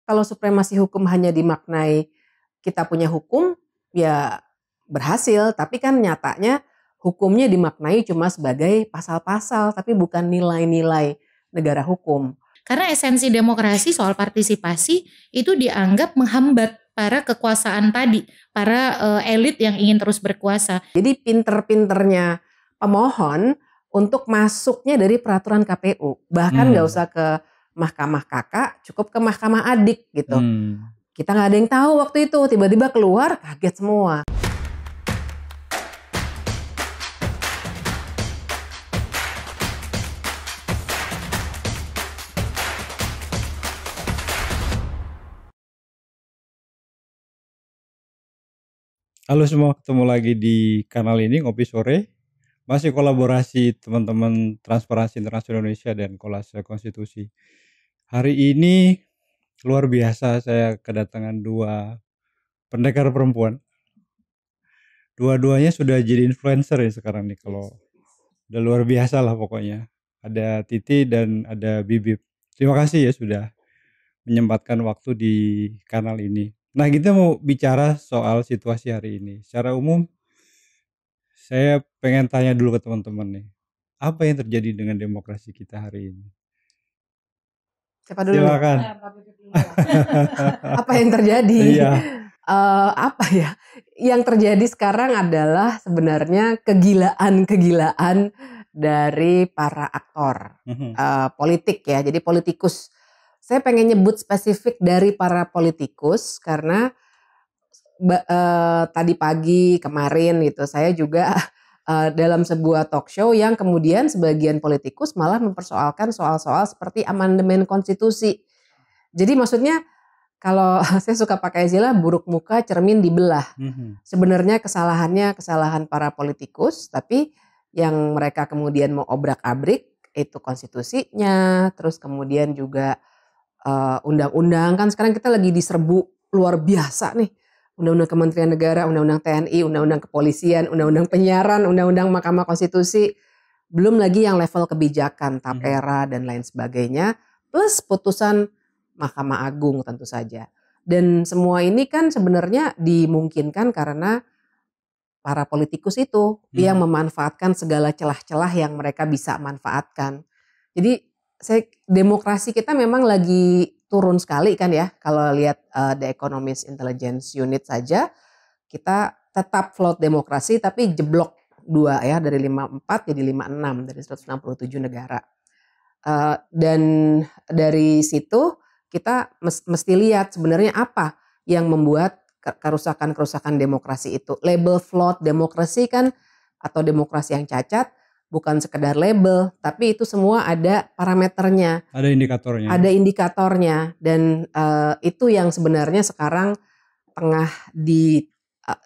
kalau supremasi hukum hanya dimaknai kita punya hukum, ya berhasil. Tapi kan nyatanya hukumnya dimaknai cuma sebagai pasal-pasal, tapi bukan nilai-nilai negara hukum. Karena esensi demokrasi soal partisipasi itu dianggap menghambat para kekuasaan tadi, para elit yang ingin terus berkuasa. Jadi pinter-pinternya pemohon untuk masuknya dari peraturan KPU. Bahkan gak usah ke mahkamah kakak, cukup ke mahkamah adik gitu. Kita gak ada yang tahu waktu itu, tiba-tiba keluar kaget semua. Halo semua, ketemu lagi di kanal ini Ngopi Sore. Masih kolaborasi teman-teman Transparansi Internasional Indonesia dan Kolase Konstitusi. Hari ini luar biasa, saya kedatangan dua pendekar perempuan. Dua-duanya sudah jadi influencer ya sekarang nih, kalau udah luar biasa lah pokoknya. Ada Titi dan ada Bibip. Terima kasih ya sudah menyempatkan waktu di kanal ini. Nah, kita mau bicara soal situasi hari ini. Secara umum, saya pengen tanya dulu ke teman-teman nih. Apa yang terjadi dengan demokrasi kita hari ini? Siapa dulu? Silakan. Apa yang terjadi? Iya. Apa ya? Yang terjadi sekarang adalah sebenarnya kegilaan dari para aktor politik ya. Jadi politikus. Saya pengen nyebut spesifik dari para politikus karena tadi pagi kemarin gitu saya juga dalam sebuah talk show yang kemudian sebagian politikus malah mempersoalkan soal-soal seperti amandemen konstitusi. Jadi maksudnya kalau saya suka pakai istilah buruk muka cermin dibelah. Sebenarnya kesalahan para politikus, tapi yang mereka kemudian mau obrak-abrik itu konstitusinya, terus kemudian juga undang-undang. Kan sekarang kita lagi diserbu luar biasa nih. Undang-undang Kementerian Negara, undang-undang TNI, undang-undang kepolisian, undang-undang penyiaran, undang-undang Mahkamah Konstitusi. Belum lagi yang level kebijakan, tapera dan lain sebagainya. Plus putusan Mahkamah Agung tentu saja. Dan semua ini kan sebenarnya dimungkinkan karena para politikus itu yang memanfaatkan segala celah-celah yang mereka bisa manfaatkan. Jadi demokrasi kita memang lagi turun sekali kan ya. Kalau lihat The Economist Intelligence Unit saja, kita tetap float demokrasi tapi jeblok 2 ya, dari 54 jadi 56 dari 167 negara. Dan dari situ kita mesti lihat sebenarnya apa yang membuat kerusakan-kerusakan demokrasi itu. Label flawed demokrasi kan atau demokrasi yang cacat bukan sekedar label, tapi itu semua ada parameternya. Ada indikatornya. Ada indikatornya dan itu yang sebenarnya sekarang tengah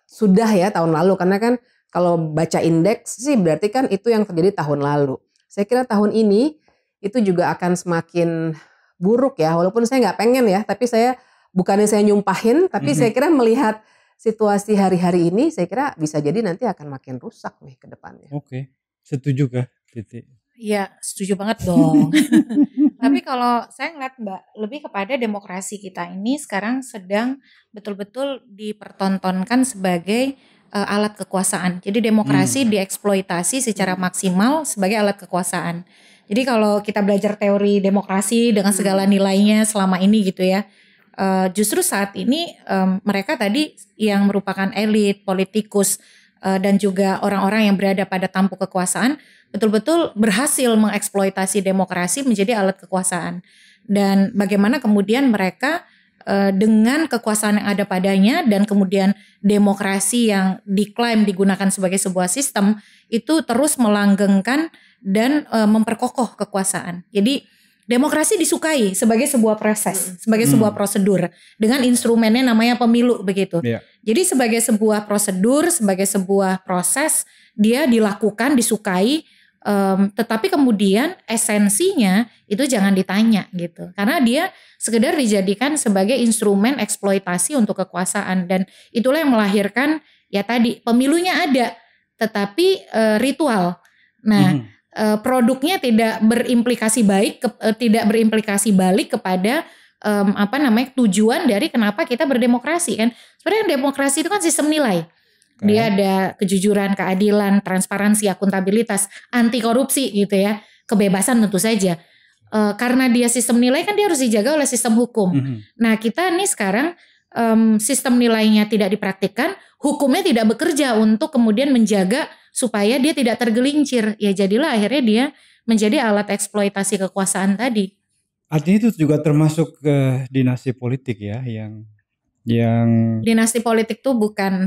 sudah ya tahun lalu, karena kan kalau baca indeks sih berarti kan itu yang terjadi tahun lalu. Saya kira tahun ini itu juga akan semakin buruk ya, walaupun saya nggak pengen ya, tapi bukannya saya nyumpahin, tapi saya kira melihat situasi hari-hari ini, saya kira bisa jadi nanti akan makin rusak nih ke depannya. Oke. Setuju kah, Titi? Iya, setuju banget dong. Tapi kalau saya ngeliat Mbak, lebih kepada demokrasi kita ini sekarang sedang betul-betul dipertontonkan sebagai alat kekuasaan. Jadi demokrasi dieksploitasi secara maksimal sebagai alat kekuasaan. Jadi kalau kita belajar teori demokrasi dengan segala nilainya selama ini gitu ya, justru saat ini mereka tadi yang merupakan elit, politikus, dan juga orang-orang yang berada pada tampuk kekuasaan betul-betul berhasil mengeksploitasi demokrasi menjadi alat kekuasaan. Dan bagaimana kemudian mereka dengan kekuasaan yang ada padanya dan kemudian demokrasi yang diklaim digunakan sebagai sebuah sistem itu terus melanggengkan dan memperkokoh kekuasaan. Jadi demokrasi disukai sebagai sebuah proses, sebagai sebuah prosedur dengan instrumennya namanya pemilu begitu. Yeah. Jadi sebagai sebuah prosedur, sebagai sebuah proses dia dilakukan, disukai, tetapi kemudian esensinya itu jangan ditanya gitu. Karena dia sekedar dijadikan sebagai instrumen eksploitasi untuk kekuasaan dan itulah yang melahirkan ya tadi pemilunya ada, tetapi ritual. Nah. Produknya tidak berimplikasi balik kepada tujuan dari kenapa kita berdemokrasi kan. Sebenarnya demokrasi itu kan sistem nilai. Dia ada kejujuran, keadilan, transparansi, akuntabilitas, anti korupsi gitu ya, kebebasan tentu saja. Karena dia sistem nilai kan dia harus dijaga oleh sistem hukum. Nah kita nih sekarang sistem nilainya tidak dipraktikkan, hukumnya tidak bekerja untuk kemudian menjaga supaya dia tidak tergelincir. Ya jadilah akhirnya dia menjadi alat eksploitasi kekuasaan tadi. Artinya itu juga termasuk ke dinasti politik ya, yang dinasti politik tuh bukan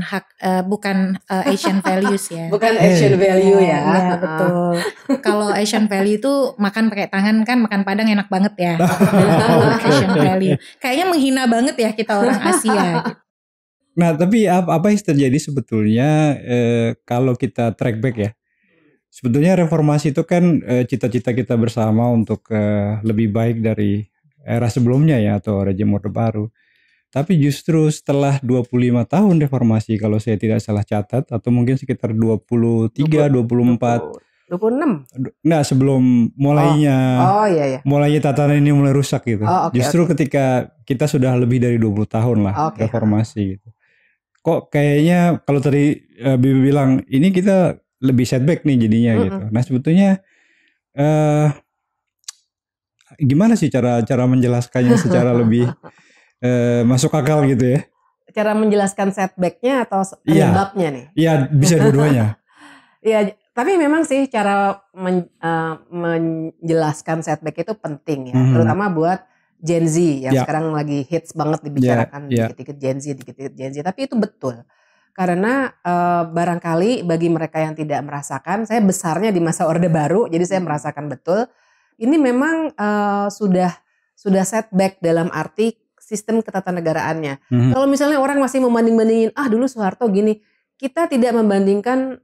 Asian values ya. Bukan Asian value ya. Ya betul. Kalau Asian value itu makan pakai tangan kan, makan Padang enak banget ya. Asian value. Kayaknya menghina banget ya kita orang Asia. Nah, tapi apa yang terjadi sebetulnya kalau kita track back ya? Sebetulnya reformasi itu kan cita-cita kita bersama untuk lebih baik dari era sebelumnya ya, atau rejim Orde Baru. Tapi justru setelah 25 tahun reformasi kalau saya tidak salah catat, atau mungkin sekitar 23, 24. 26. Nah, sebelum mulainya iya. mulainya tatanan ini mulai rusak gitu. Justru ketika kita sudah lebih dari 20 tahun lah reformasi gitu. Kok kayaknya kalau tadi Bibi bilang ini kita lebih setback nih jadinya gitu. Nah, sebetulnya gimana sih cara menjelaskannya secara lebih masuk akal gitu ya? Cara menjelaskan setbacknya atau penyebabnya nih? Iya, bisa dua-duanya. Iya, tapi memang sih cara menjelaskan setback itu penting ya, terutama buat Gen Z yang sekarang lagi hits banget dibicarakan, dikit-dikit Gen Z, dikit-dikit Gen Z. Tapi itu betul, karena barangkali bagi mereka yang tidak merasakan, saya besarnya di masa Orde Baru, jadi saya merasakan betul. Ini memang sudah setback dalam arti sistem ketatanegaraannya. Kalau misalnya orang masih membanding-bandingin, dulu Soeharto gini, kita tidak membandingkan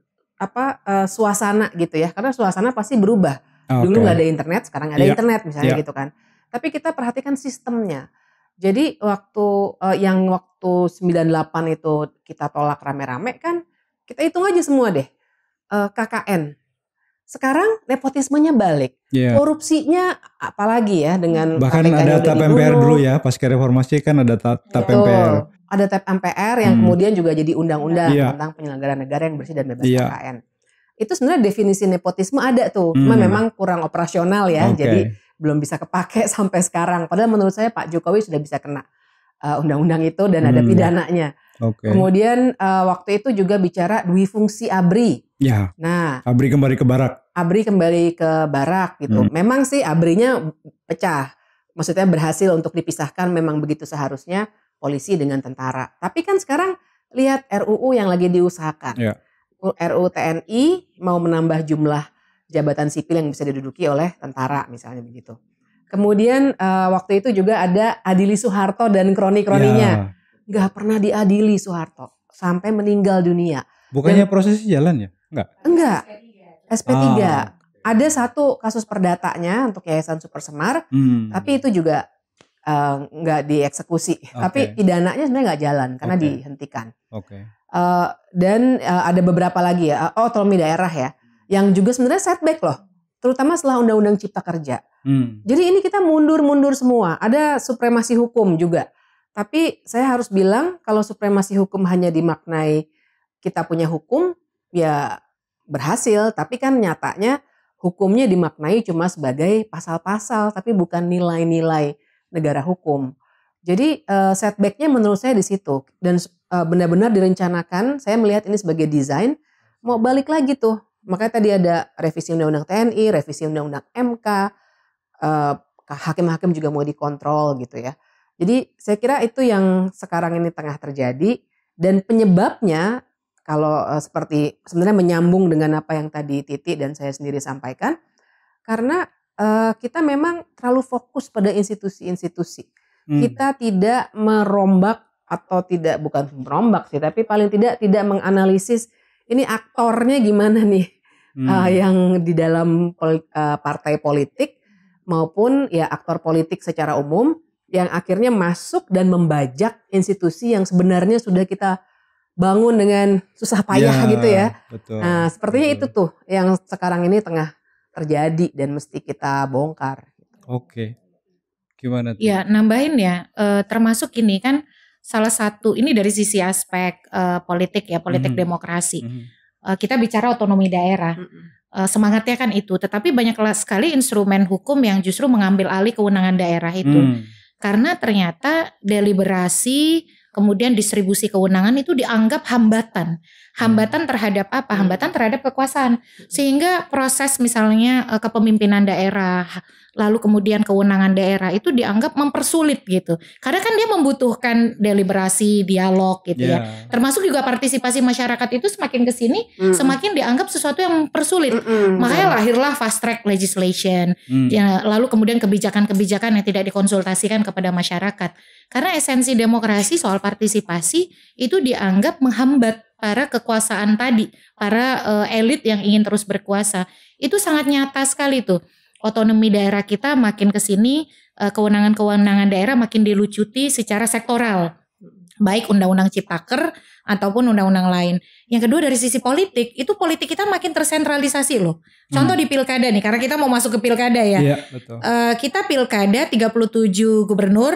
suasana gitu ya, karena suasana pasti berubah. Dulu nggak ada internet, sekarang ada internet misalnya gitu kan. Tapi kita perhatikan sistemnya. Jadi waktu 98 itu kita tolak rame-rame kan, kita hitung aja semua deh, KKN. Sekarang nepotismenya balik, korupsinya apalagi ya dengan bahkan ada TAP MPR dulu ya, pasca reformasi kan ada TAP MPR. Ada TAP MPR yang kemudian juga jadi undang-undang tentang penyelenggaraan negara yang bersih dan bebas KKN. Itu sebenarnya definisi nepotisme ada tuh, cuma memang kurang operasional ya, jadi belum bisa kepake sampai sekarang. Padahal menurut saya Pak Jokowi sudah bisa kena undang-undang itu dan ada pidananya. Kemudian waktu itu juga bicara dui fungsi ABRI. Ya. Nah, ABRI kembali ke barak. ABRI kembali ke barak gitu. Memang sih ABRI-nya pecah. Maksudnya berhasil untuk dipisahkan, memang begitu seharusnya polisi dengan tentara. Tapi kan sekarang lihat RUU yang lagi diusahakan. RUU TNI mau menambah jumlah jabatan sipil yang bisa diduduki oleh tentara misalnya begitu. Kemudian waktu itu juga ada adili Soeharto dan kroni-kroninya. Gak pernah diadili Soeharto sampai meninggal dunia. Bukannya prosesnya jalan ya? Enggak. SP3. Ada satu kasus perdatanya untuk Yayasan Super Semar, tapi itu juga enggak dieksekusi. Tapi pidananya sebenarnya enggak jalan karena dihentikan. Dan ada beberapa lagi ya, otonomi daerah ya, yang juga sebenarnya setback loh. Terutama setelah Undang-Undang Cipta Kerja. Jadi ini kita mundur-mundur semua. Ada supremasi hukum juga. Tapi saya harus bilang kalau supremasi hukum hanya dimaknai kita punya hukum, ya berhasil. Tapi kan nyatanya hukumnya dimaknai cuma sebagai pasal-pasal, tapi bukan nilai-nilai negara hukum. Jadi setbacknya menurut saya di situ. Dan benar-benar direncanakan, saya melihat ini sebagai desain, mau balik lagi tuh. Makanya tadi ada revisi Undang-Undang TNI, revisi Undang-Undang MK, hakim-hakim juga mau dikontrol gitu ya. Jadi saya kira itu yang sekarang ini tengah terjadi, dan penyebabnya kalau seperti sebenarnya menyambung dengan apa yang tadi Titi dan saya sendiri sampaikan, karena kita memang terlalu fokus pada institusi-institusi. Kita tidak merombak atau bukan merombak sih, tapi paling tidak menganalisis ini aktornya gimana nih yang di dalam partai politik maupun ya aktor politik secara umum yang akhirnya masuk dan membajak institusi yang sebenarnya sudah kita bangun dengan susah payah gitu ya. Betul, nah sepertinya itu tuh yang sekarang ini tengah terjadi dan mesti kita bongkar. Oke. Gimana tuh? Ya nambahin ya, termasuk ini kan salah satu ini dari sisi aspek politik ya, politik demokrasi. Kita bicara otonomi daerah, semangatnya kan itu. Tetapi banyak sekali instrumen hukum yang justru mengambil alih kewenangan daerah itu. Karena ternyata deliberasi, kemudian distribusi kewenangan itu dianggap hambatan. Hambatan terhadap apa? Hambatan terhadap kekuasaan. Sehingga proses misalnya kepemimpinan daerah, lalu kemudian kewenangan daerah itu dianggap mempersulit gitu. Karena kan dia membutuhkan deliberasi, dialog gitu ya. Termasuk juga partisipasi masyarakat itu semakin kesini semakin dianggap sesuatu yang mempersulit. Makanya lahirlah fast track legislation. Ya, lalu kemudian kebijakan-kebijakan yang tidak dikonsultasikan kepada masyarakat. Karena esensi demokrasi soal partisipasi itu dianggap menghambat para kekuasaan tadi, para elit yang ingin terus berkuasa. Itu sangat nyata sekali tuh. Otonomi daerah kita makin kesini, kewenangan-kewenangan daerah makin dilucuti secara sektoral. Baik undang-undang Ciptaker ataupun undang-undang lain. Yang kedua dari sisi politik, itu politik kita makin tersentralisasi loh. Contoh di pilkada nih, karena kita mau masuk ke pilkada ya. Iya, betul. Kita pilkada 37 gubernur,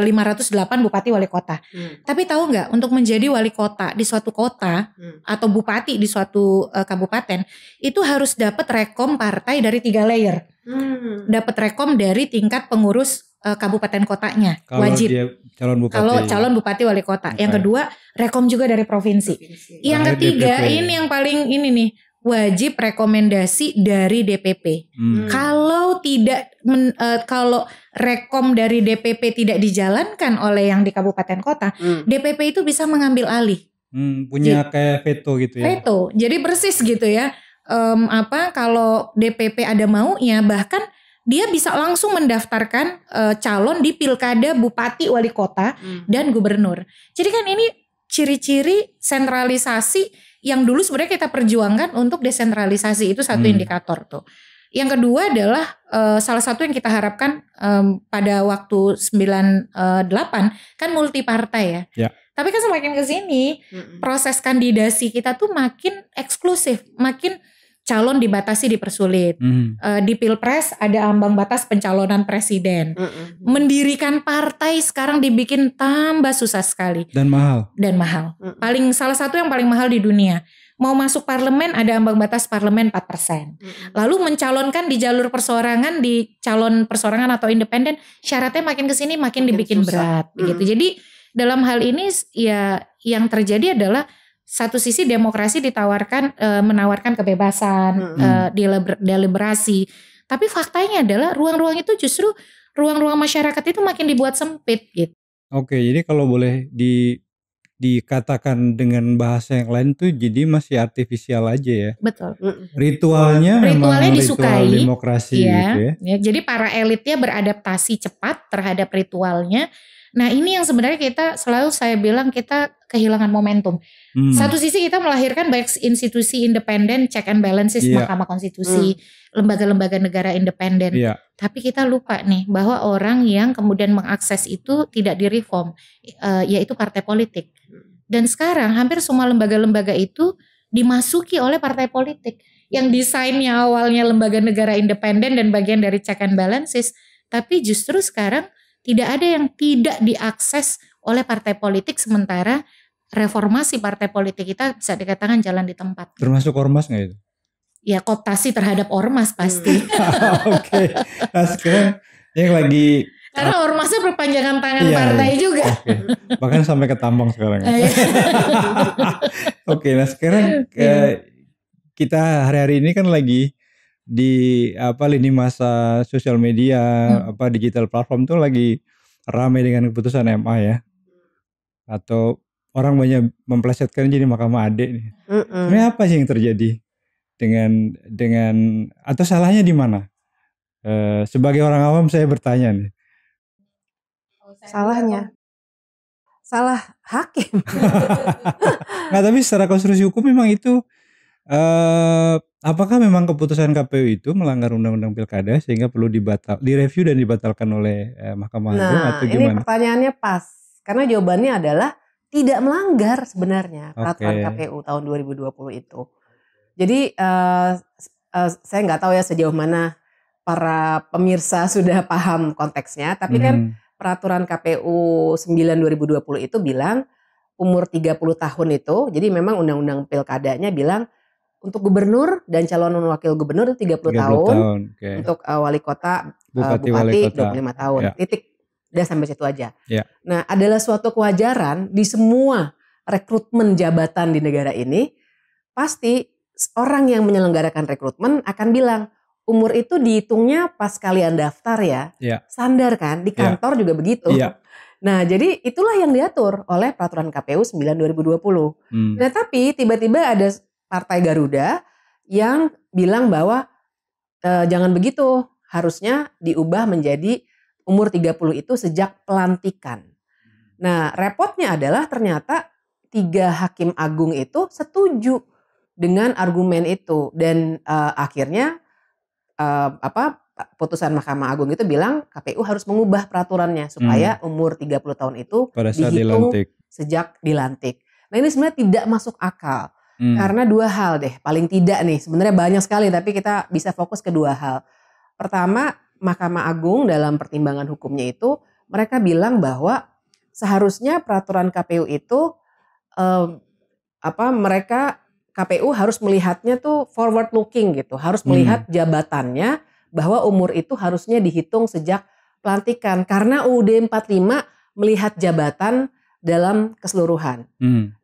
508 bupati wali kota. Tapi tahu nggak, untuk menjadi wali kota di suatu kota atau bupati di suatu kabupaten, itu harus dapat rekom partai dari 3 layer. Dapat rekom dari tingkat pengurus kabupaten kotanya, Kalau wajib. dia calon bupati. Kalau calon bupati wali kota. Yang kedua, rekom juga dari provinsi. Yang Terakhir ketiga, DPP. ini yang paling ini nih, wajib rekomendasi dari DPP. Kalau tidak kalau rekom dari DPP tidak dijalankan oleh yang di kabupaten kota, DPP itu bisa mengambil alih. Punya kayak veto gitu ya. Veto. Jadi persis gitu ya. Kalau DPP ada maunya, bahkan dia bisa langsung mendaftarkan calon di pilkada bupati, wali kota, dan gubernur. Jadi kan ini ciri-ciri sentralisasi yang dulu sebenarnya kita perjuangkan untuk desentralisasi. Itu satu indikator tuh. Yang kedua adalah salah satu yang kita harapkan pada waktu 98 kan multi partai ya. Tapi kan semakin kesini proses kandidasi kita tuh makin eksklusif, makin calon dibatasi, dipersulit. Di Pilpres ada ambang batas pencalonan presiden. Mendirikan partai sekarang dibikin tambah susah sekali. Dan mahal. Salah satu yang paling mahal di dunia. Mau masuk parlemen ada ambang batas parlemen 4%. Lalu mencalonkan di jalur perseorangan, di calon perseorangan atau independen, syaratnya makin kesini makin dibikin berat. Begitu. Jadi dalam hal ini ya yang terjadi adalah satu sisi demokrasi menawarkan kebebasan, deliberasi. Tapi faktanya adalah ruang-ruang itu justru ruang-ruang masyarakat itu makin dibuat sempit gitu. Oke, jadi kalau boleh dikatakan dengan bahasa yang lain tuh jadi masih artifisial aja ya. Betul. Ritualnya memang disukai, ritual demokrasi gitu ya. Jadi para elitnya beradaptasi cepat terhadap ritualnya. Nah ini yang sebenarnya saya bilang kita kehilangan momentum. Satu sisi kita melahirkan banyak institusi independen, check and balances, Mahkamah Konstitusi, lembaga-lembaga negara independen. Tapi kita lupa nih bahwa orang yang kemudian mengakses itu tidak direform, yaitu partai politik. Dan sekarang hampir semua lembaga-lembaga itu dimasuki oleh partai politik. Yang desainnya awalnya lembaga negara independen dan bagian dari check and balances. Tapi justru sekarang tidak ada yang tidak diakses oleh partai politik, sementara reformasi partai politik kita bisa dikatakan jalan di tempat. Termasuk ormas gak itu? Ya kooptasi terhadap ormas pasti. Oke. Nah sekarang yang lagi... Karena ormasnya perpanjangan tangan partai juga. Bahkan sampai ke tambang sekarang. Oke, nah sekarang kita hari-hari ini kan lagi di lini masa sosial media, digital platform tuh lagi ramai dengan keputusan MA ya. Atau orang banyak memplesetkan jadi Mahkamah Adik nih. Sebenarnya apa sih yang terjadi dengan atau salahnya di mana? Sebagai orang awam saya bertanya nih. Salahnya salah hakim. Nah, tapi secara konstruksi hukum memang itu apakah memang keputusan KPU itu melanggar undang-undang pilkada sehingga perlu direview dan dibatalkan oleh Mahkamah Agung atau gimana? Ini pertanyaannya pas karena jawabannya adalah tidak melanggar sebenarnya peraturan KPU tahun 2020 itu. Jadi saya nggak tahu ya sejauh mana para pemirsa sudah paham konteksnya, tapi kan peraturan KPU 9 2020 itu bilang umur 30 tahun itu, jadi memang undang-undang pilkadanya bilang untuk gubernur dan calon wakil gubernur 30 tahun. Okay. Untuk wali kota, bupati wali kota 25 tahun. Ya. Titik. Udah sampai situ aja. Ya. Nah, adalah suatu kewajaran di semua rekrutmen jabatan di negara ini, pasti orang yang menyelenggarakan rekrutmen akan bilang, umur itu dihitungnya pas kalian daftar ya. Standar kan, di kantor juga begitu. Nah, jadi itulah yang diatur oleh peraturan KPU 9 2020. Nah, tapi tiba-tiba ada Partai Garuda yang bilang bahwa jangan begitu, harusnya diubah menjadi umur 30 itu sejak pelantikan. Nah, repotnya adalah ternyata 3 hakim agung itu setuju dengan argumen itu, dan akhirnya putusan Mahkamah Agung itu bilang KPU harus mengubah peraturannya supaya umur 30 tahun itu dihitung sejak dilantik. Nah, ini sebenarnya tidak masuk akal. Karena 2 hal deh, paling tidak nih, sebenarnya banyak sekali tapi kita bisa fokus ke 2 hal. Pertama, Mahkamah Agung dalam pertimbangan hukumnya itu mereka bilang bahwa seharusnya peraturan KPU itu KPU harus melihatnya tuh forward looking gitu, harus melihat jabatannya bahwa umur itu harusnya dihitung sejak pelantikan karena UUD 45 melihat jabatan dalam keseluruhan.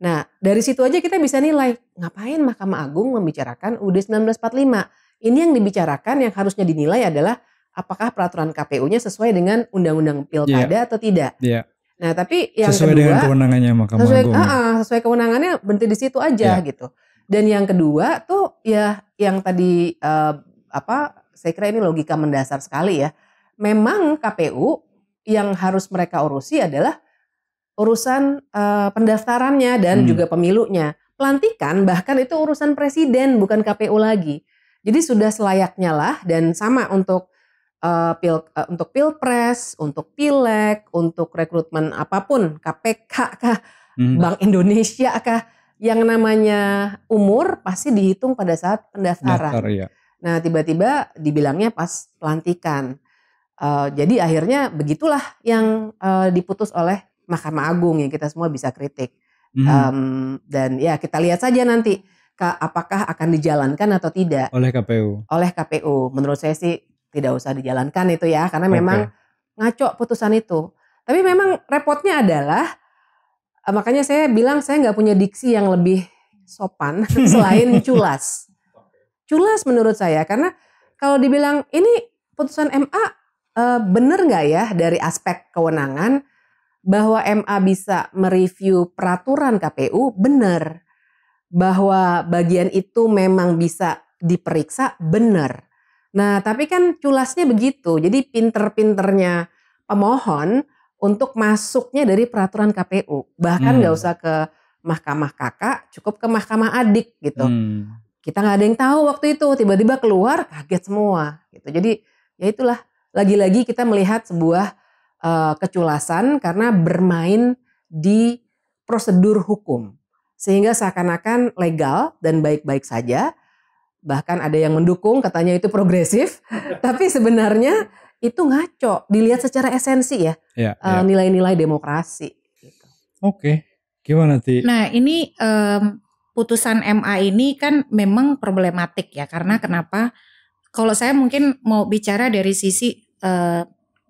Nah, dari situ aja kita bisa nilai ngapain Mahkamah Agung membicarakan UUD 1945. Ini yang dibicarakan, yang harusnya dinilai adalah apakah peraturan KPU-nya sesuai dengan Undang-Undang Pilkada atau tidak. Nah, tapi yang sesuai kedua, dengan kewenangannya Mahkamah Agung. Sesuai kewenangannya, berhenti di situ aja gitu. Dan yang kedua tuh ya yang tadi saya kira ini logika mendasar sekali ya. Memang KPU yang harus mereka urusi adalah urusan pendaftarannya dan juga pemilunya. Pelantikan bahkan itu urusan presiden, bukan KPU lagi. Jadi sudah selayaknya lah, dan sama untuk untuk pilpres, untuk pileg, untuk rekrutmen apapun, KPK kah, Bank Indonesia kah, yang namanya umur pasti dihitung pada saat pendaftaran. Nah, tiba-tiba dibilangnya pas pelantikan. Jadi akhirnya begitulah yang diputus oleh Mahkamah Agung yang kita semua bisa kritik. Dan ya kita lihat saja nanti apakah akan dijalankan atau tidak oleh KPU. Oleh KPU. Menurut saya sih tidak usah dijalankan itu ya, karena memang ngaco putusan itu. Tapi memang repotnya adalah makanya saya bilang saya nggak punya diksi yang lebih sopan selain culas. Culas menurut saya, karena kalau dibilang ini putusan MA benar nggak ya dari aspek kewenangan, bahwa MA bisa mereview peraturan KPU, benar. Bahwa bagian itu memang bisa diperiksa, benar. Nah, tapi kan culasnya begitu. Jadi pinter-pinternya pemohon untuk masuknya dari peraturan KPU. Bahkan nggak usah ke Mahkamah Kakak, cukup ke Mahkamah Adik gitu. Kita nggak ada yang tahu waktu itu, tiba-tiba keluar kaget semua gitu. Jadi ya itulah, lagi-lagi kita melihat sebuah keculasan karena bermain di prosedur hukum. Sehingga seakan-akan legal dan baik-baik saja. Bahkan ada yang mendukung, katanya itu progresif. Tapi sebenarnya itu ngaco, dilihat secara esensi ya. Nilai-nilai demokrasi. Gitu. Oke, gimana Ti? Nah, ini putusan MA ini kan memang problematik ya. Karena kenapa? Kalau saya mungkin mau bicara dari sisi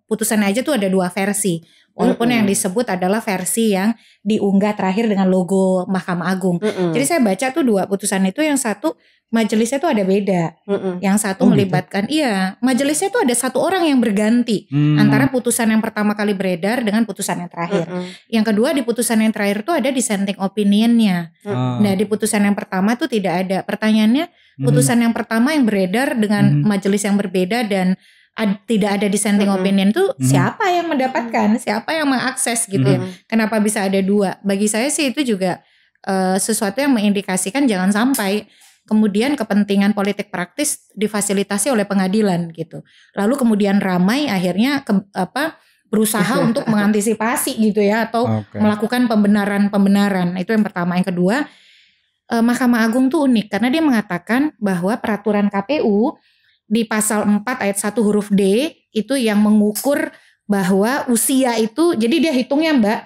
putusannya aja tuh ada 2 versi. Walaupun yang disebut adalah versi yang diunggah terakhir dengan logo Mahkamah Agung. Jadi saya baca tuh 2 putusan itu, yang satu majelisnya tuh ada beda. Yang satu melibatkan, majelisnya tuh ada 1 orang yang berganti antara putusan yang pertama kali beredar dengan putusan yang terakhir. Yang kedua, di putusan yang terakhir tuh ada dissenting opinionnya. Nah, di putusan yang pertama tuh tidak ada. Pertanyaannya, putusan yang pertama yang beredar dengan majelis yang berbeda dan tidak ada dissenting opinion tuh siapa yang mendapatkan, siapa yang mengakses gitu ya. Kenapa bisa ada 2? Bagi saya sih itu juga sesuatu yang mengindikasikan jangan sampai kemudian kepentingan politik praktis difasilitasi oleh pengadilan gitu. Lalu kemudian ramai akhirnya berusaha untuk mengantisipasi gitu ya, atau melakukan pembenaran. Itu yang pertama. Yang kedua, Mahkamah Agung tuh unik karena dia mengatakan bahwa peraturan KPU di pasal 4 ayat 1 huruf D itu yang mengukur bahwa usia itu, jadi dia hitungnya Mbak,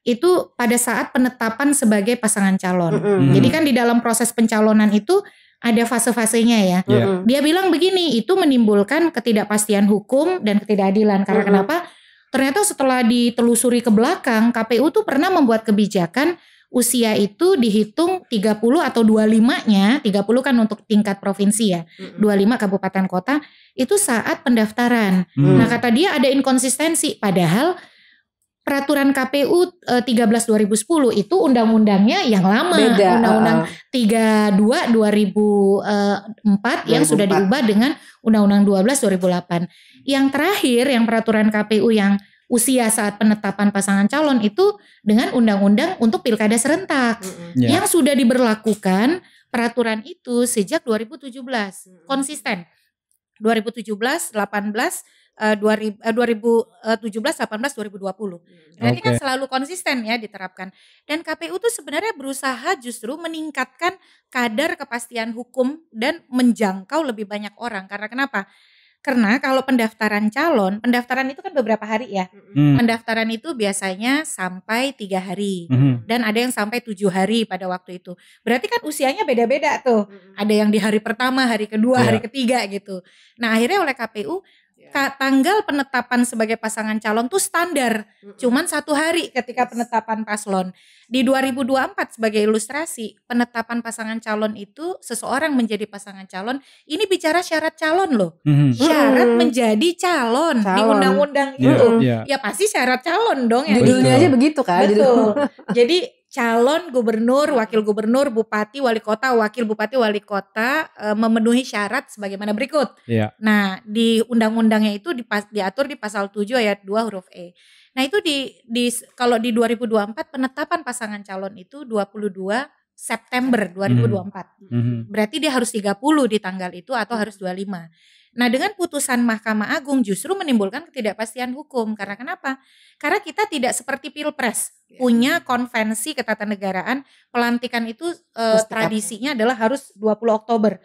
itu pada saat penetapan sebagai pasangan calon. Jadi kan di dalam proses pencalonan itu ada fase-fasenya ya. Dia bilang begini, itu menimbulkan ketidakpastian hukum dan ketidakadilan. Karena kenapa? Ternyata setelah ditelusuri ke belakang, KPU tuh pernah membuat kebijakan usia itu dihitung 30 atau 25-nya, 30 kan untuk tingkat provinsi ya, 25 kabupaten kota, itu saat pendaftaran. Nah kata dia ada inkonsistensi, padahal peraturan KPU 13 2010 itu undang-undangnya yang lama, Undang-Undang 32 2004 yang sudah diubah dengan Undang-Undang 12 2008. Yang terakhir yang peraturan KPU yang usia saat penetapan pasangan calon itu dengan undang-undang untuk pilkada serentak yang sudah diberlakukan peraturan itu sejak 2017 konsisten 2017 18 2017, 18, 2020. Berarti kan selalu konsisten ya diterapkan. Dan KPU tuh sebenarnya berusaha justru meningkatkan kadar kepastian hukum dan menjangkau lebih banyak orang. Karena kenapa? Karena kalau pendaftaran calon, pendaftaran itu kan beberapa hari ya. Pendaftaran itu biasanya sampai 3 hari. Dan ada yang sampai 7 hari pada waktu itu. Berarti kan usianya beda-beda tuh. Ada yang di hari pertama, hari kedua, hari ketiga gitu. Nah akhirnya oleh KPU, tanggal penetapan sebagai pasangan calon tuh standar, cuman 1 hari ketika penetapan paslon. Di 2024 sebagai ilustrasi, penetapan pasangan calon itu seseorang menjadi pasangan calon, ini bicara syarat calon loh. Syarat menjadi calon di undang-undang itu. Ya pasti syarat calon dong ya. Judulnya aja begitu kan. Betul. Jadi calon gubernur, wakil gubernur, bupati, wali kota, wakil bupati, wali kota memenuhi syarat sebagaimana berikut. Nah, di undang-undangnya itu diatur di pasal 7 ayat 2 huruf E. Nah, itu kalau di 2024 penetapan pasangan calon itu 22 September 2024. Berarti dia harus 30 di tanggal itu atau harus 25. Nah dengan putusan Mahkamah Agung justru menimbulkan ketidakpastian hukum. Karena kenapa? Karena kita tidak seperti Pilpres. Punya konvensi ketatanegaraan. Pelantikan itu tradisinya adalah harus 20 Oktober.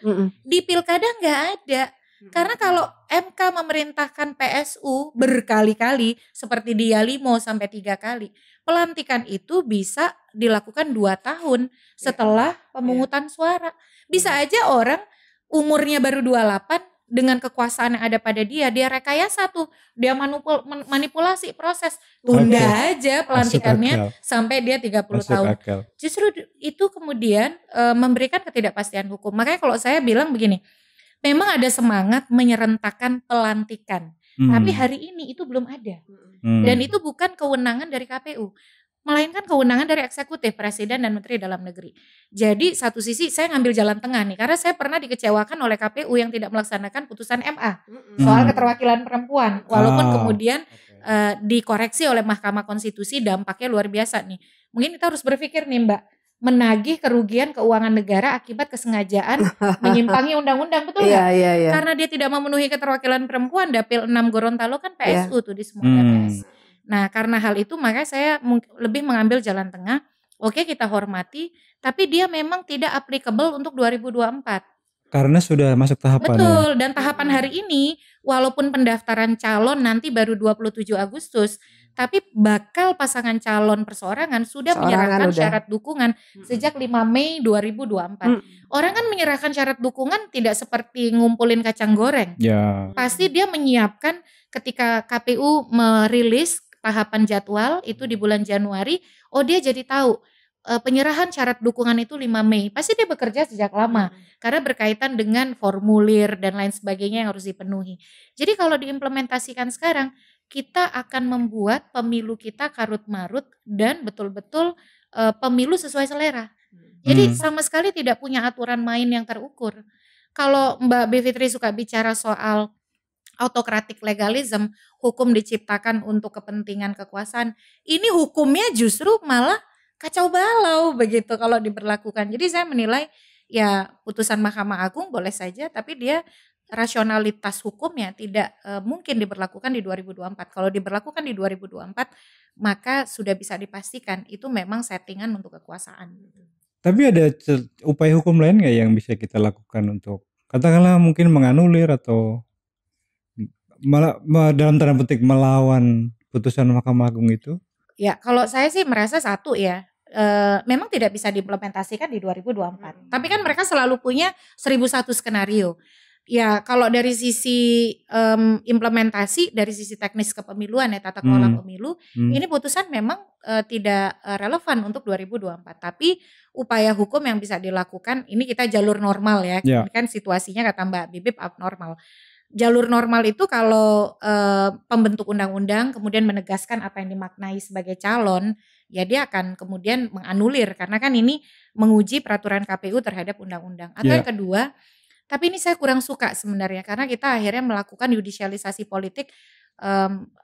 Di Pilkada nggak ada. Karena kalau MK memerintahkan PSU berkali-kali. Seperti di Yalimo sampai 3 kali. Pelantikan itu bisa dilakukan 2 tahun setelah pemungutan suara. Bisa aja orang umurnya baru 28. Dengan kekuasaan yang ada pada dia rekayasa tuh, dia manipulasi proses, tunda aja pelantikannya sampai dia 30 tahun. Justru itu kemudian memberikan ketidakpastian hukum. Makanya kalau saya bilang begini, memang ada semangat menyerentakkan pelantikan, tapi hari ini itu belum ada. Dan itu bukan kewenangan dari KPU. Melainkan kewenangan dari eksekutif, presiden dan menteri dalam negeri. Jadi satu sisi saya ngambil jalan tengah nih, karena saya pernah dikecewakan oleh KPU yang tidak melaksanakan putusan MA soal keterwakilan perempuan. Walaupun kemudian dikoreksi oleh Mahkamah Konstitusi, dampaknya luar biasa nih. Mungkin kita harus berpikir nih Mbak, menagih kerugian keuangan negara akibat kesengajaan menyimpangi undang-undang, betul nggak? Karena dia tidak memenuhi keterwakilan perempuan, Dapil 6 Gorontalo kan PSU tuh di semua TPS. Nah karena hal itu makanya saya lebih mengambil jalan tengah. Oke kita hormati, tapi dia memang tidak applicable untuk 2024. Karena sudah masuk tahapan. Betul, dan tahapan hari ini walaupun pendaftaran calon nanti baru 27 Agustus, tapi bakal pasangan calon perseorangan sudah menyerahkan syarat dukungan sejak 5 Mei 2024. Orang kan menyerahkan syarat dukungan tidak seperti ngumpulin kacang goreng. Pasti dia menyiapkan ketika KPU merilis tahapan jadwal itu di bulan Januari, dia jadi tahu penyerahan syarat dukungan itu 5 Mei. Pasti dia bekerja sejak lama karena berkaitan dengan formulir dan lain sebagainya yang harus dipenuhi. Jadi kalau diimplementasikan sekarang, kita akan membuat pemilu kita karut-marut dan betul-betul pemilu sesuai selera. Jadi sama sekali tidak punya aturan main yang terukur. Kalau Mbak Bivitri suka bicara soal autokratik legalism, hukum diciptakan untuk kepentingan kekuasaan. Ini hukumnya justru malah kacau balau begitu kalau diberlakukan. Jadi saya menilai ya putusan Mahkamah Agung boleh saja, tapi dia rasionalitas hukumnya tidak mungkin diberlakukan di 2024. Kalau diberlakukan di 2024, maka sudah bisa dipastikan itu memang settingan untuk kekuasaan. Tapi ada upaya hukum lain nggak yang bisa kita lakukan untuk katakanlah mungkin menganulir atau dalam tanda petik melawan putusan Mahkamah Agung itu? Ya, kalau saya sih merasa satu ya, memang tidak bisa diimplementasikan di 2024. Tapi kan mereka selalu punya 1001 skenario. Ya, kalau dari sisi implementasi, dari sisi teknis kepemiluan ya, tata kelola pemilu, ini putusan memang tidak relevan untuk 2024. Tapi upaya hukum yang bisa dilakukan, ini kita jalur normal ya, Ya. kan situasinya kata Mbak Bibip abnormal. Jalur normal itu kalau pembentuk undang-undang kemudian menegaskan apa yang dimaknai sebagai calon, ya dia akan kemudian menganulir karena kan ini menguji peraturan KPU terhadap undang-undang. Atau yang kedua, tapi ini saya kurang suka sebenarnya karena kita akhirnya melakukan yudisialisasi politik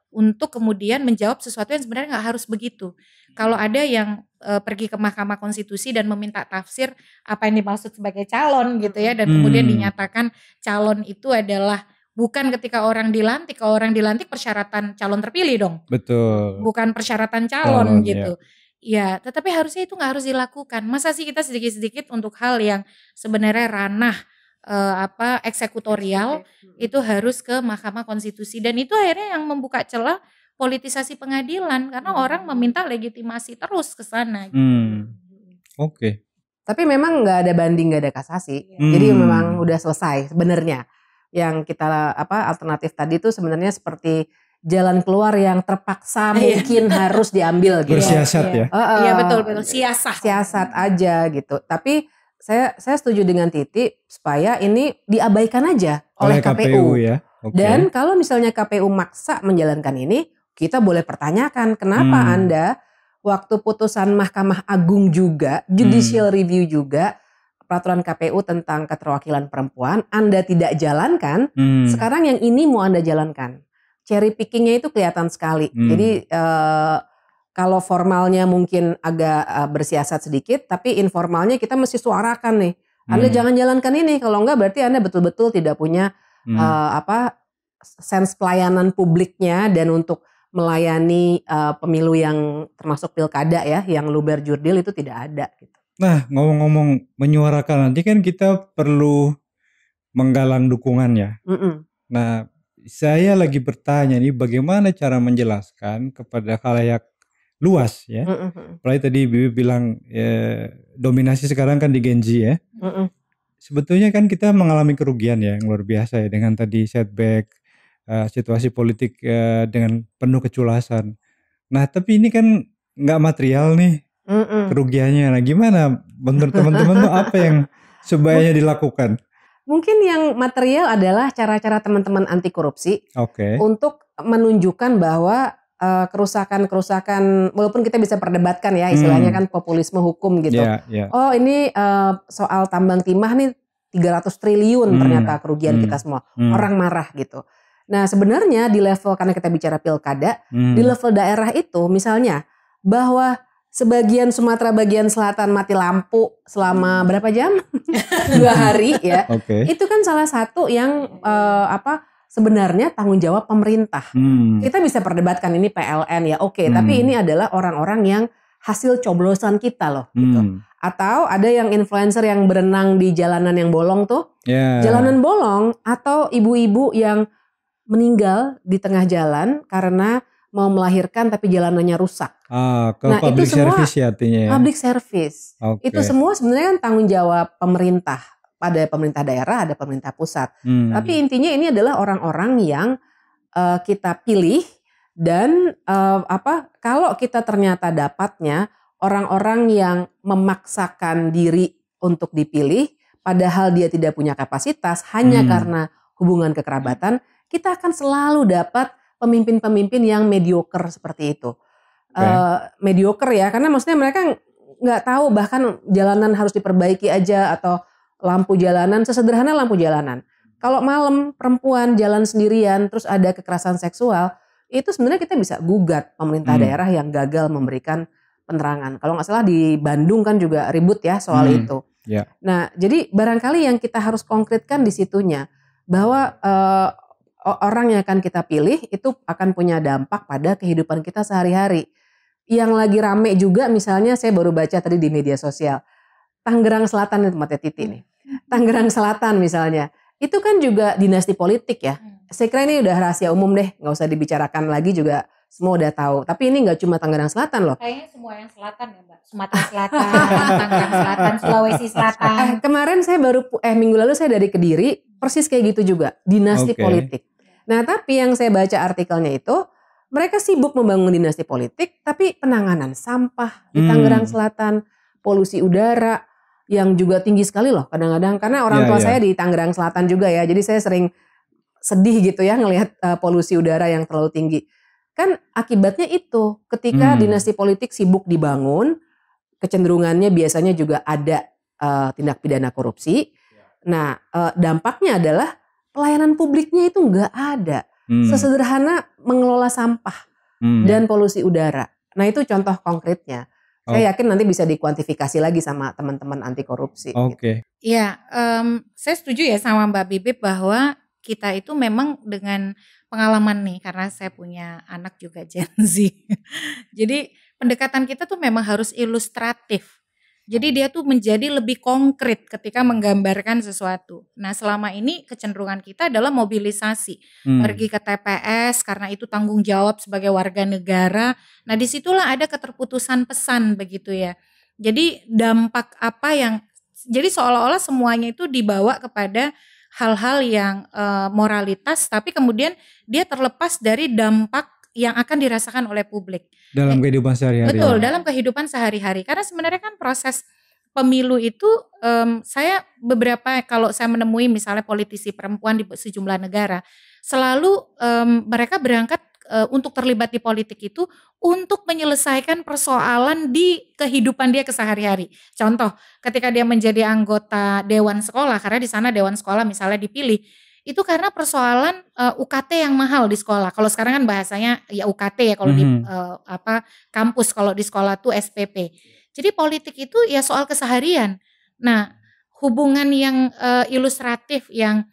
untuk kemudian menjawab sesuatu yang sebenarnya nggak harus begitu. Kalau ada yang pergi ke Mahkamah Konstitusi dan meminta tafsir apa yang dimaksud sebagai calon gitu ya, dan kemudian dinyatakan calon itu adalah bukan ketika orang dilantik, kalau orang dilantik persyaratan calon terpilih dong. Betul. Bukan persyaratan calon gitu. Ya, tetapi harusnya itu nggak harus dilakukan. Masa sih kita sedikit-sedikit untuk hal yang sebenarnya ranah eksekutorial itu harus ke Mahkamah Konstitusi, dan itu akhirnya yang membuka celah politisasi pengadilan karena orang meminta legitimasi terus ke sana. Oke. Tapi memang nggak ada banding, nggak ada kasasi. Jadi memang udah selesai sebenarnya. Yang kita alternatif tadi itu sebenarnya seperti jalan keluar yang terpaksa mungkin harus diambil gitu. Bersiasat ya. Iya betul siasat aja gitu. Tapi saya setuju dengan Titi supaya ini diabaikan aja oleh KPU ya. Dan kalau misalnya KPU maksa menjalankan ini, kita boleh pertanyakan kenapa Anda waktu putusan Mahkamah Agung juga, judicial review juga, peraturan KPU tentang keterwakilan perempuan, Anda tidak jalankan, sekarang yang ini mau Anda jalankan. Cherry pickingnya itu kelihatan sekali. Jadi kalau formalnya mungkin agak bersiasat sedikit, tapi informalnya kita mesti suarakan nih. Anda jangan jalankan ini, kalau enggak berarti Anda betul-betul tidak punya sense pelayanan publiknya dan untuk melayani pemilu yang termasuk pilkada ya, yang luber jurdil itu tidak ada gitu. Nah, ngomong-ngomong menyuarakan, nanti kan kita perlu menggalang dukungan ya. Nah, saya lagi bertanya nih bagaimana cara menjelaskan kepada khalayak luas ya. Apalagi tadi Bibi bilang dominasi sekarang kan di Gen Z ya. Sebetulnya kan kita mengalami kerugian ya yang luar biasa ya dengan tadi setback, situasi politik dengan penuh keculasan. Nah, tapi ini kan nggak material nih. Kerugiannya. Nah, gimana menurut teman-teman tuh apa yang sebaiknya dilakukan? Mungkin yang material adalah cara-cara teman-teman anti korupsi untuk menunjukkan bahwa kerusakan-kerusakan, walaupun kita bisa perdebatkan ya istilahnya kan populisme hukum gitu. Oh ini soal tambang timah nih 300 triliun ternyata kerugian kita semua. Orang marah gitu. Nah sebenarnya di level, karena kita bicara pilkada, di level daerah itu misalnya bahwa sebagian Sumatera bagian selatan mati lampu selama berapa jam? 2 hari ya. Itu kan salah satu yang sebenarnya tanggung jawab pemerintah. Kita bisa perdebatkan ini PLN ya, tapi ini adalah orang-orang yang hasil coblosan kita loh gitu. Atau ada yang influencer yang berenang di jalanan yang bolong tuh. Jalanan bolong, atau ibu-ibu yang meninggal di tengah jalan karena mau melahirkan tapi jalanannya rusak. Nah public itu semua service ya artinya ya. Public service. Itu semua sebenarnya kan tanggung jawab pemerintah. Ada pemerintah daerah, ada pemerintah pusat. Tapi intinya ini adalah orang-orang yang kita pilih dan kalau kita ternyata dapatnya orang-orang yang memaksakan diri untuk dipilih padahal dia tidak punya kapasitas hanya karena hubungan kekerabatan, kita akan selalu dapat pemimpin-pemimpin yang mediocre seperti itu. Mediocre ya, karena maksudnya mereka nggak tahu bahkan jalanan harus diperbaiki aja atau lampu jalanan, sesederhana lampu jalanan. Kalau malam perempuan jalan sendirian terus ada kekerasan seksual, itu sebenarnya kita bisa gugat pemerintah daerah yang gagal memberikan penerangan. Kalau nggak salah di Bandung kan juga ribut ya soal itu. Nah jadi barangkali yang kita harus konkretkan di situnya bahwa orang yang akan kita pilih itu akan punya dampak pada kehidupan kita sehari-hari. Yang lagi rame juga misalnya saya baru baca tadi di media sosial. Tangerang Selatan itu tempatnya Titi nih. Tangerang Selatan misalnya. itu kan juga dinasti politik ya. Saya kira ini udah rahasia umum deh, nggak usah dibicarakan lagi juga, semua udah tahu. Tapi ini nggak cuma Tangerang Selatan loh. Kayaknya semua yang selatan ya Mbak. Sumatera Selatan, Tangerang Selatan, Sulawesi Selatan. Kemarin saya minggu lalu saya dari Kediri, persis kayak gitu juga, dinasti politik. Nah tapi yang saya baca artikelnya itu, mereka sibuk membangun dinasti politik, tapi penanganan sampah di Tangerang Selatan, polusi udara yang juga tinggi sekali loh kadang-kadang. Karena orang tua saya di Tangerang Selatan juga ya, jadi saya sering sedih gitu ya ngelihat polusi udara yang terlalu tinggi. Kan akibatnya itu, ketika dinasti politik sibuk dibangun, kecenderungannya biasanya juga ada tindak pidana korupsi. Nah dampaknya adalah pelayanan publiknya itu nggak ada. Sesederhana mengelola sampah dan polusi udara. Nah itu contoh konkretnya. Saya yakin nanti bisa dikuantifikasi lagi sama teman-teman anti korupsi. Gitu. Ya, saya setuju ya sama Mbak Bibip bahwa kita itu memang dengan pengalaman nih, karena saya punya anak juga Gen Z. Jadi pendekatan kita tuh memang harus ilustratif. Jadi dia tuh menjadi lebih konkret ketika menggambarkan sesuatu. Nah selama ini kecenderungan kita adalah mobilisasi. Pergi ke TPS karena itu tanggung jawab sebagai warga negara. Nah disitulah ada keterputusan pesan begitu ya. Jadi dampak apa yang, jadi seolah-olah semuanya itu dibawa kepada hal-hal yang moralitas, tapi kemudian dia terlepas dari dampak yang akan dirasakan oleh publik. Dalam kehidupan sehari-hari. Betul, dalam kehidupan sehari-hari. Karena sebenarnya kan proses pemilu itu, saya beberapa, kalau saya menemui misalnya politisi perempuan di sejumlah negara, selalu mereka berangkat untuk terlibat di politik itu untuk menyelesaikan persoalan di kehidupan dia kesehari-hari. Contoh, ketika dia menjadi anggota dewan sekolah, karena di sana dewan sekolah misalnya dipilih, itu karena persoalan UKT yang mahal di sekolah. Kalau sekarang kan bahasanya ya UKT ya kalau di kampus, kalau di sekolah tuh SPP. Jadi politik itu ya soal keseharian. Nah, hubungan yang ilustratif, yang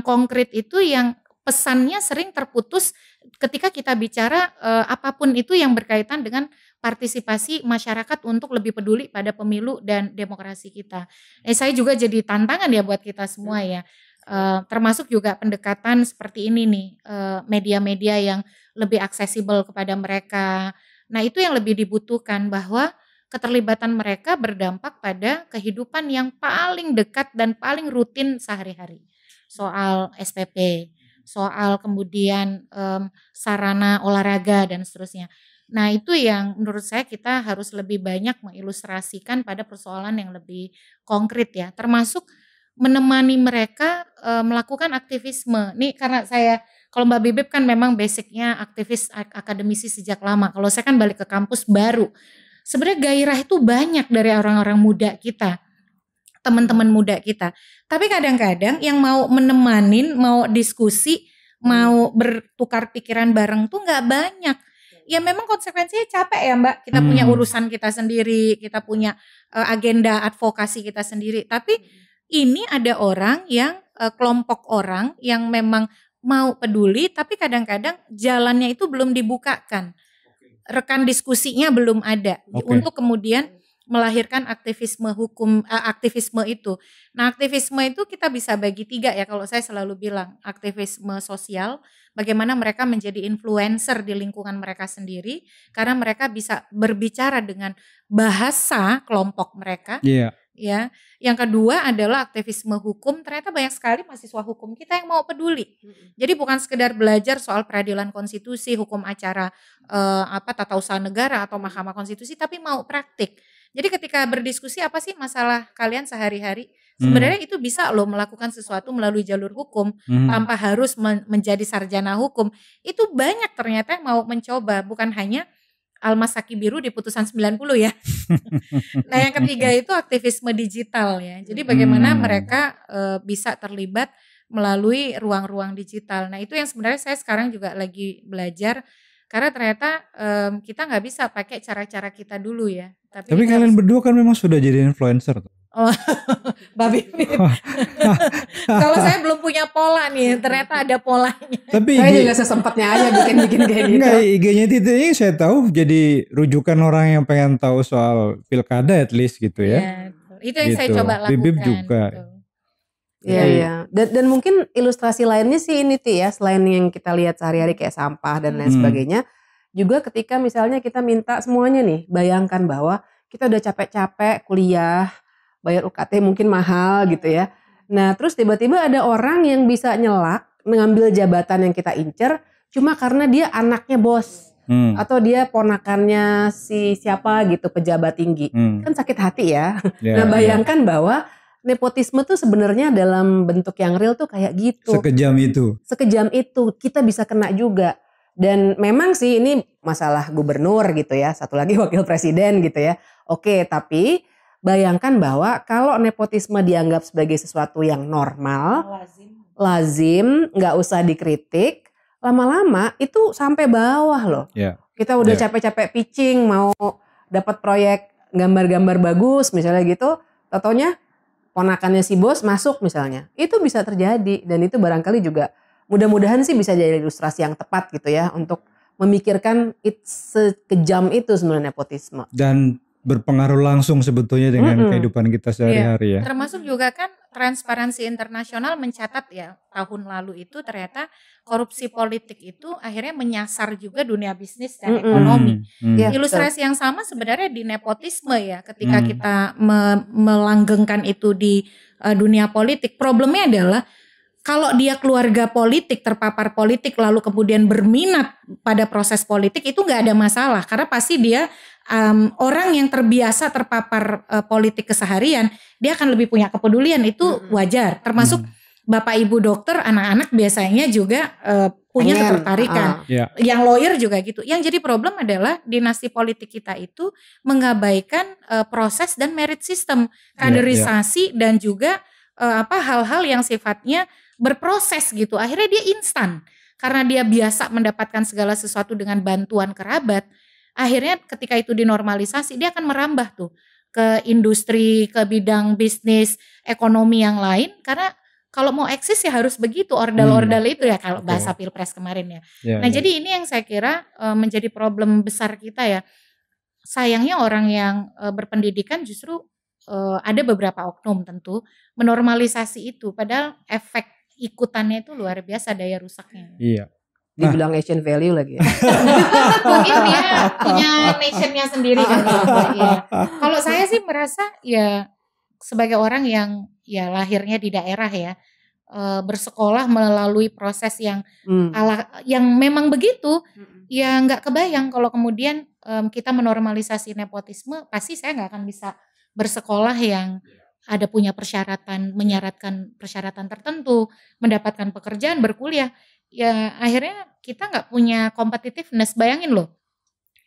konkret itu yang pesannya sering terputus ketika kita bicara apapun itu yang berkaitan dengan partisipasi masyarakat untuk lebih peduli pada pemilu dan demokrasi kita. Saya juga jadi tantangan ya buat kita semua ya. Termasuk juga pendekatan seperti ini nih, media-media yang lebih aksesibel kepada mereka. Nah itu yang lebih dibutuhkan, bahwa keterlibatan mereka berdampak pada kehidupan yang paling dekat dan paling rutin sehari-hari. Soal SPP, soal kemudian sarana olahraga dan seterusnya. Nah itu yang menurut saya kita harus lebih banyak mengilustrasikan pada persoalan yang lebih konkret ya, termasuk menemani mereka melakukan aktivisme. Nih karena saya, kalau Mbak Bibip kan memang basicnya aktivis akademisi sejak lama. Kalau saya kan balik ke kampus baru. Sebenarnya gairah itu banyak dari orang-orang muda kita, teman-teman muda kita. Tapi kadang-kadang yang mau menemanin, mau diskusi, mau bertukar pikiran bareng tuh nggak banyak. Ya memang konsekuensinya capek ya Mbak. Kita punya urusan kita sendiri, kita punya agenda advokasi kita sendiri. Tapi ini ada orang yang kelompok orang yang memang mau peduli, tapi kadang-kadang jalannya itu belum dibukakan, rekan diskusinya belum ada untuk kemudian melahirkan aktivisme hukum, aktivisme itu. Nah aktivisme itu kita bisa bagi 3 ya, kalau saya selalu bilang aktivisme sosial, bagaimana mereka menjadi influencer di lingkungan mereka sendiri, karena mereka bisa berbicara dengan bahasa kelompok mereka. Ya, yang kedua adalah aktivisme hukum. Ternyata banyak sekali mahasiswa hukum kita yang mau peduli. Jadi bukan sekedar belajar soal peradilan konstitusi, hukum acara tata usaha negara atau Mahkamah Konstitusi, tapi mau praktik. Jadi ketika berdiskusi apa sih masalah kalian sehari-hari, sebenarnya itu bisa loh melakukan sesuatu melalui jalur hukum tanpa harus menjadi sarjana hukum. Itu banyak ternyata yang mau mencoba, bukan hanya Almas Saki Biru di putusan 90 ya. Nah yang ketiga itu aktivisme digital ya. Jadi bagaimana mereka bisa terlibat melalui ruang-ruang digital. Nah itu yang sebenarnya saya sekarang juga lagi belajar. Karena ternyata kita nggak bisa pakai cara-cara kita dulu ya. Tapi kalian berdua kan memang sudah jadi influencer tuh. Oh, Mbak Bibip. Kalau saya belum punya pola nih, ternyata ada polanya. Tapi saya juga sesempatnya aja bikin kayak gitu. Enggak, IG-nya Titi ini saya tahu jadi rujukan orang yang pengen tahu soal pilkada at least gitu ya. Itu yang gitu. Saya coba lakukan. Bibip juga. Gitu. Iya, Jadi iya. Dan mungkin ilustrasi lainnya sih ini Ti ya, selain yang kita lihat sehari-hari kayak sampah dan lain sebagainya, juga ketika misalnya kita minta semuanya nih, bayangkan bahwa kita udah capek-capek kuliah, bayar UKT mungkin mahal gitu ya. Nah terus tiba-tiba ada orang yang bisa nyelak, mengambil jabatan yang kita incer, cuma karena dia anaknya bos. Atau dia ponakannya si siapa gitu, pejabat tinggi. Kan sakit hati ya. Nah bayangkan bahwa nepotisme tuh sebenarnya dalam bentuk yang real tuh kayak gitu. sekejam itu. Sekejam itu kita bisa kena juga. Dan memang sih ini masalah gubernur gitu ya. Satu lagi wakil presiden gitu ya. Oke, tapi bayangkan bahwa kalau nepotisme dianggap sebagai sesuatu yang normal, lazim, nggak usah dikritik, lama-lama itu sampai bawah loh. Kita udah capek-capek pitching mau dapat proyek gambar-gambar bagus misalnya gitu, taunya ponakannya si bos masuk misalnya. Itu bisa terjadi dan itu barangkali juga mudah-mudahan sih bisa jadi ilustrasi yang tepat gitu ya untuk memikirkan sekejam itu sebenarnya nepotisme. Dan berpengaruh langsung sebetulnya dengan kehidupan kita sehari-hari ya. Termasuk juga kan Transparansi Internasional mencatat ya tahun lalu itu ternyata korupsi politik itu akhirnya menyasar juga dunia bisnis dan ekonomi. Ilustrasi yang sama sebenarnya di nepotisme ya, ketika kita melanggengkan itu di dunia politik. Problemnya adalah kalau dia keluarga politik, terpapar politik, lalu kemudian berminat pada proses politik, itu nggak ada masalah. Karena pasti dia orang yang terbiasa terpapar politik keseharian, dia akan lebih punya kepedulian, itu wajar. Termasuk bapak ibu dokter, anak-anak biasanya juga punya ketertarikan. Yang lawyer juga gitu. Yang jadi problem adalah dinasti politik kita itu mengabaikan proses dan merit system, kaderisasi dan juga hal-hal yang sifatnya berproses gitu. Akhirnya dia instan karena dia biasa mendapatkan segala sesuatu dengan bantuan kerabat. Akhirnya ketika itu dinormalisasi, dia akan merambah tuh ke industri, ke bidang bisnis, ekonomi yang lain. Karena kalau mau eksis ya harus begitu, ordal-ordal itu ya kalau bahasa Pilpres kemarin ya. Nah jadi ini yang saya kira menjadi problem besar kita ya. Sayangnya orang yang berpendidikan justru ada beberapa oknum tentu menormalisasi itu. Padahal efek ikutannya itu luar biasa daya rusaknya. Iya. Dibilang Asian value lagi ya. Mungkin dia punya nationnya sendiri kan. Kalau saya sih merasa ya sebagai orang yang ya lahirnya di daerah ya, bersekolah melalui proses yang yang memang begitu, ya nggak kebayang kalau kemudian kita menormalisasi nepotisme, pasti saya nggak akan bisa bersekolah yang ada punya persyaratan, menyaratkan persyaratan tertentu, mendapatkan pekerjaan, berkuliah. Ya akhirnya kita nggak punya competitiveness. Bayangin loh,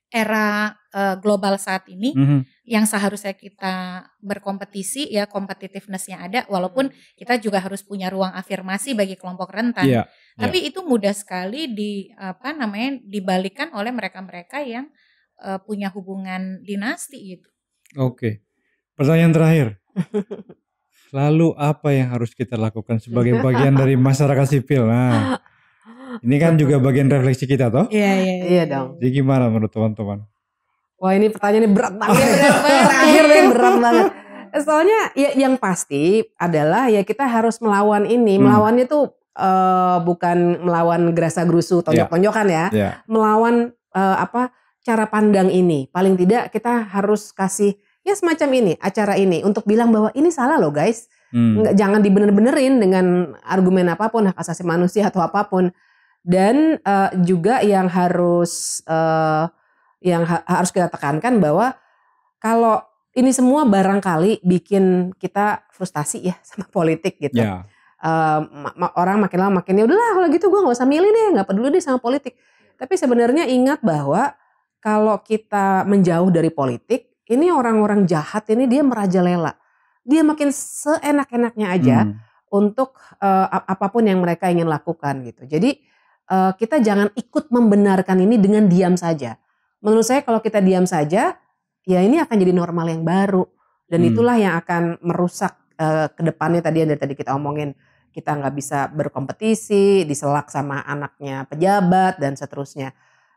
era global saat ini yang seharusnya kita berkompetisi ya, competitiveness-nya ada, walaupun kita juga harus punya ruang afirmasi bagi kelompok rentan. Tapi itu mudah sekali dibalikan oleh mereka-mereka yang punya hubungan dinasti gitu. Oke. Pertanyaan terakhir. Lalu apa yang harus kita lakukan sebagai bagian dari masyarakat sipil? Nah, ini kan juga bagian refleksi kita toh? Iya dong. Jadi gimana menurut teman-teman? Wah ini pertanyaannya berat banget. Terakhir nih berat banget. Soalnya ya yang pasti adalah ya kita harus melawan ini. Melawannya tuh bukan melawan gerasa gerusu tonjok-tonjokan ya. Melawan cara pandang ini. Paling tidak kita harus kasih ya semacam ini, acara ini untuk bilang bahwa ini salah loh guys. Jangan dibener-benerin dengan argumen apapun, hak asasi manusia atau apapun. Dan juga yang harus harus kita tekankan bahwa kalau ini semua barangkali bikin kita frustasi ya sama politik gitu. Orang makin lama makin ya udahlah kalau gitu gue nggak usah milih deh, nggak peduli deh sama politik. Tapi sebenarnya ingat bahwa kalau kita menjauh dari politik, ini orang-orang jahat ini dia merajalela. Dia makin seenak-enaknya aja untuk apapun yang mereka ingin lakukan gitu. Jadi kita jangan ikut membenarkan ini dengan diam saja. Menurut saya kalau kita diam saja, ya ini akan jadi normal yang baru. Dan itulah yang akan merusak ke depannya tadi yang dari tadi kita omongin. Kita nggak bisa berkompetisi, diselak sama anaknya pejabat dan seterusnya.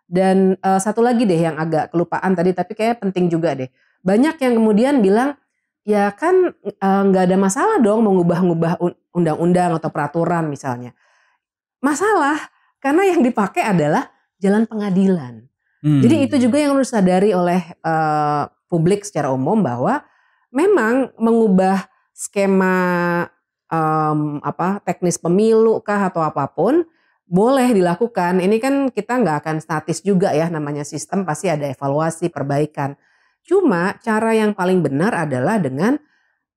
Dan satu lagi deh yang agak kelupaan tadi tapi kayak penting juga deh. Banyak yang kemudian bilang ya kan nggak ada masalah dong mengubah-ubah undang-undang atau peraturan misalnya. Masalah karena yang dipakai adalah jalan pengadilan. Jadi itu juga yang harus disadari oleh publik secara umum bahwa memang mengubah skema teknis pemilu kah atau apapun boleh dilakukan. Ini kan kita nggak akan statis juga ya, namanya sistem pasti ada evaluasi, perbaikan. Cuma cara yang paling benar adalah dengan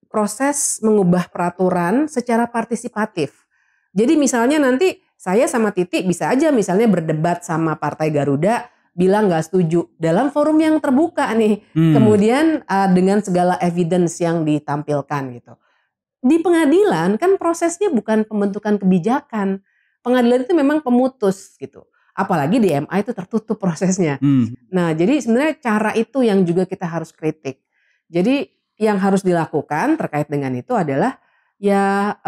proses mengubah peraturan secara partisipatif. Jadi misalnya nanti saya sama Titi bisa aja misalnya berdebat sama Partai Garuda, bilang nggak setuju dalam forum yang terbuka nih. Kemudian dengan segala evidence yang ditampilkan gitu. Di pengadilan kan prosesnya bukan pembentukan kebijakan. Pengadilan itu memang pemutus gitu. Apalagi di MA itu tertutup prosesnya. Nah, jadi sebenarnya cara itu yang juga kita harus kritik. Jadi yang harus dilakukan terkait dengan itu adalah ya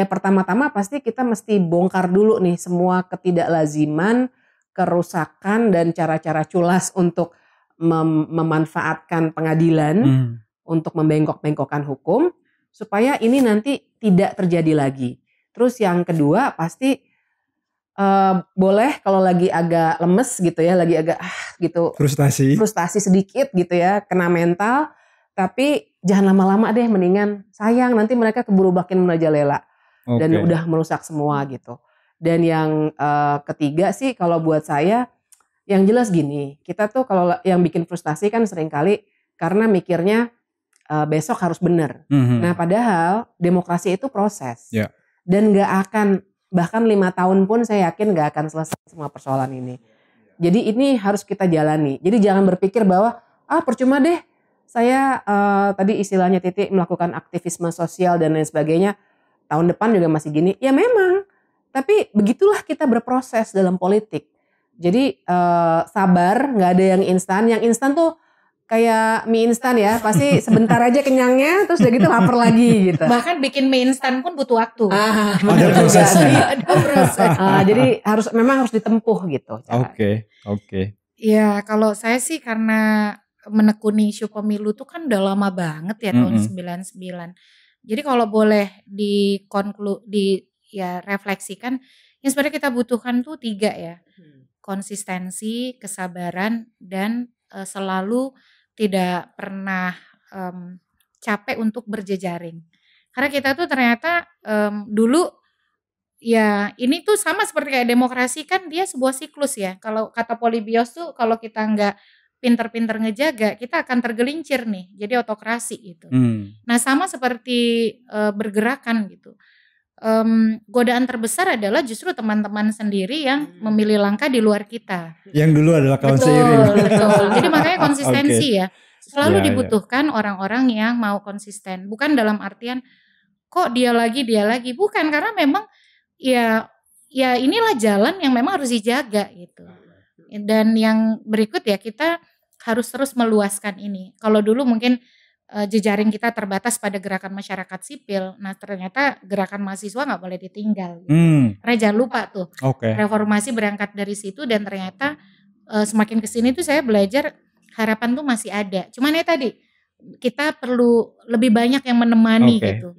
pertama-tama pasti kita mesti bongkar dulu nih semua ketidaklaziman, kerusakan dan cara-cara culas untuk memanfaatkan pengadilan untuk membengkok-bengkokkan hukum supaya ini nanti tidak terjadi lagi. Terus yang kedua pasti boleh kalau lagi agak lemes gitu ya, lagi agak gitu frustasi sedikit gitu ya, kena mental, tapi jangan lama-lama deh, mendingan sayang nanti mereka keburu makin merajalela dan udah merusak semua gitu. Dan yang ketiga sih kalau buat saya yang jelas gini, kita tuh kalau yang bikin frustasi kan seringkali karena mikirnya besok harus benar. Nah padahal demokrasi itu proses. Dan gak akan, bahkan 5 tahun pun saya yakin gak akan selesai semua persoalan ini. Jadi ini harus kita jalani. Jadi jangan berpikir bahwa percuma deh saya tadi istilahnya Titi melakukan aktivisme sosial dan lain sebagainya, tahun depan juga masih gini. Ya memang, tapi begitulah kita berproses dalam politik. Jadi sabar, gak ada yang instan. Yang instan tuh kayak mie instan ya, pasti sebentar aja kenyangnya, terus udah gitu lapar lagi gitu. Bahkan bikin mie instan pun butuh waktu. Ada prosesnya. Ada proses. Jadi memang harus ditempuh gitu. Oke. Ya kalau saya sih karena menekuni isu pemilu tuh kan udah lama banget ya, tahun 99. Jadi kalau boleh refleksikan, yang sebenarnya kita butuhkan tuh 3 ya. Konsistensi, kesabaran, dan selalu tidak pernah capek untuk berjejaring. Karena kita tuh ternyata dulu ya ini tuh sama seperti kayak demokrasi kan, dia sebuah siklus ya. Kalau kata Polybios tuh kalau kita nggak pinter-pinter ngejaga, kita akan tergelincir nih, jadi autokrasi gitu. Nah sama seperti bergerakan gitu. Godaan terbesar adalah justru teman-teman sendiri yang memilih langkah di luar kita. Yang dulu adalah kawan seiring. Betul. Jadi makanya konsistensi ya. Selalu dibutuhkan orang-orang yang mau konsisten. Bukan dalam artian kok dia lagi. Bukan, karena memang ya inilah jalan yang memang harus dijaga gitu. Dan yang berikut ya, kita harus terus meluaskan ini. Kalau dulu mungkin jejaring kita terbatas pada gerakan masyarakat sipil. Nah ternyata gerakan mahasiswa gak boleh ditinggal. Gitu. Karena jangan lupa tuh, reformasi berangkat dari situ, dan ternyata semakin kesini tuh saya belajar harapan tuh masih ada. Cuman ya tadi, kita perlu lebih banyak yang menemani gitu.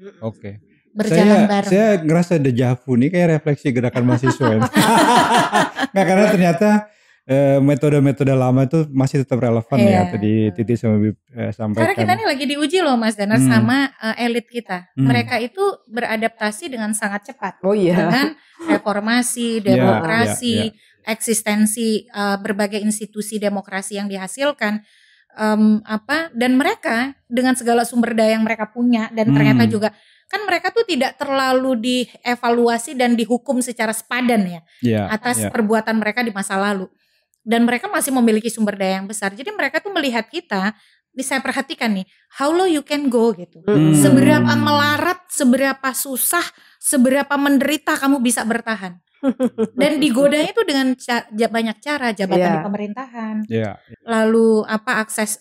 Berjalan bareng. Saya ngerasa dejavu nih, kayak refleksi gerakan mahasiswa. Nggak, karena ternyata metode-metode lama itu masih tetap relevan ya, tadi Titi sama sampaikan. Karena kita ini lagi diuji loh Mas Danar sama elit kita. Mereka itu beradaptasi dengan sangat cepat. Dengan reformasi, demokrasi, eksistensi berbagai institusi demokrasi yang dihasilkan. Dan mereka dengan segala sumber daya yang mereka punya, dan ternyata juga kan mereka tuh tidak terlalu dievaluasi dan dihukum secara sepadan ya atas perbuatan mereka di masa lalu. Dan mereka masih memiliki sumber daya yang besar. Jadi mereka tuh melihat kita, saya perhatikan nih, how low you can go gitu. Seberapa melarat, seberapa susah, seberapa menderita kamu bisa bertahan. Dan digodanya itu dengan banyak cara, jabatan di pemerintahan, lalu akses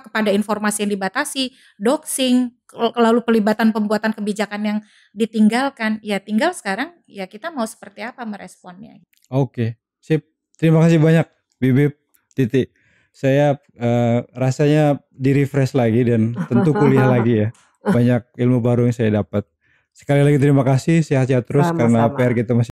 kepada informasi yang dibatasi, doxing, lalu pelibatan pembuatan kebijakan yang ditinggalkan. Ya tinggal sekarang ya kita mau seperti apa meresponnya. Sip. Terima kasih banyak Bibip, Titi. saya rasanya di-refresh lagi dan tentu kuliah lagi ya. Banyak ilmu baru yang saya dapat. Sekali lagi terima kasih, sehat-sehat terus karena Sama-sama. PR kita masih